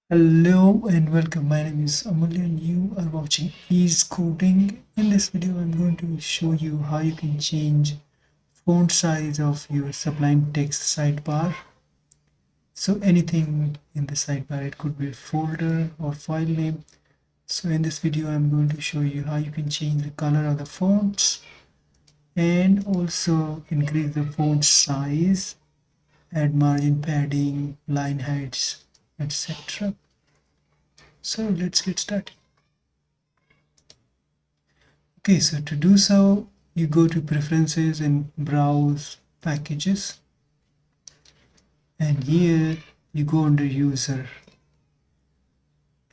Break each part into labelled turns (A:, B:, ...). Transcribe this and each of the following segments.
A: Hello and welcome. My name is Amulya and you are watching Ease Coding. In this video, I'm going to show you how you can change font size of your Sublime Text sidebar. So anything in the sidebar, it could be a folder or file name. So in this video, I'm going to show you how you can change the color of the fonts and also increase the font size, add margin padding, line heights, etc. So let's get started. Okay, so to do so, you go to preferences and browse packages, and here you go under user,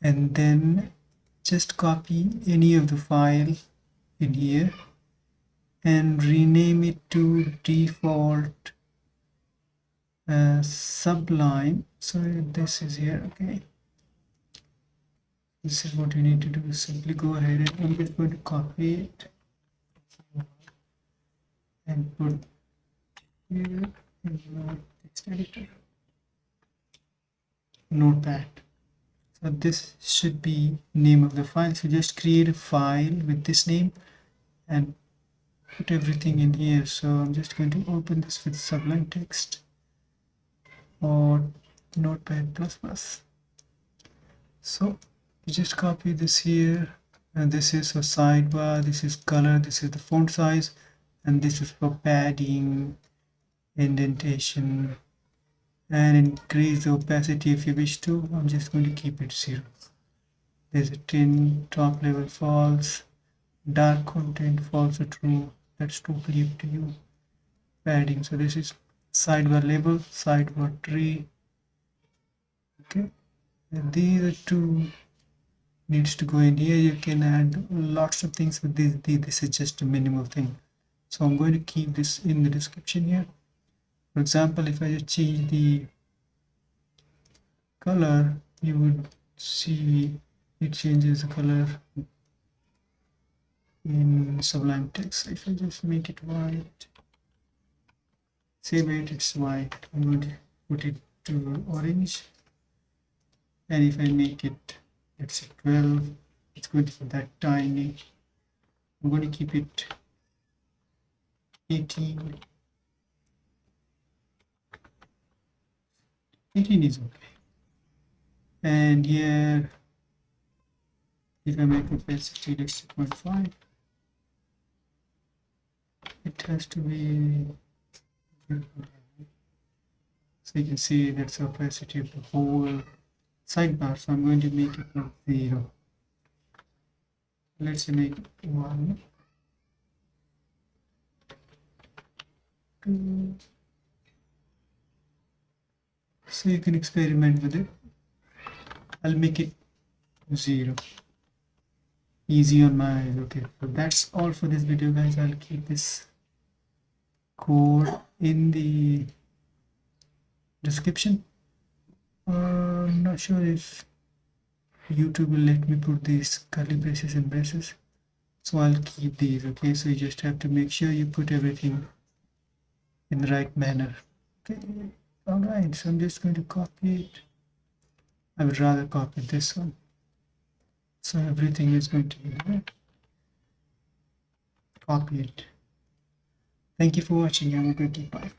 A: and then just copy any of the file in here and rename it to default sublime. So this is here. Okay, this is what you need to do. Simply go ahead and I'm just going to copy it and put here in text editor, notepad. So this should be name of the file. So just create a file with this name and put everything in here. So I'm just going to open this with Sublime Text or Notepad++. So you just copy this here, and this is for sidebar, this is color, this is the font size, and this is for padding, indentation, and increase the opacity if you wish to. I'm just going to keep it 0. There's a 10, top level false, dark content false or true. That's totally up to you. Padding, so this is sidebar label, sidebar tree. Okay, and these are two needs to go in here. You can add lots of things with this is just a minimal thing, so I'm going to keep this in the description here. For example, if I just change the color, you would see it changes the color in Sublime Text. If I just make it white, save it, it's white. I'm going to put it to orange, and if I make it, let's say 12, it's going to be that tiny. I'm going to keep it 18. 18 is okay. And here, if I make opacity, let's say 0.5, it has to be, so you can see that's the opacity of the whole sidebar. So I'm going to make it not 0. Let's make it 1, 2. So you can experiment with it. I'll make it 0. Easy on my eyes. Okay, so that's all for this video, guys. I'll keep this code in the description. I'm not sure if YouTube will let me put these curly braces and braces, so I'll keep these. Okay, so you just have to make sure you put everything in the right manner. Okay, all right, so I'm just going to copy it. I would rather copy this one, so everything is going to be there. Copy it. Thank you for watching. Have a good day. Bye.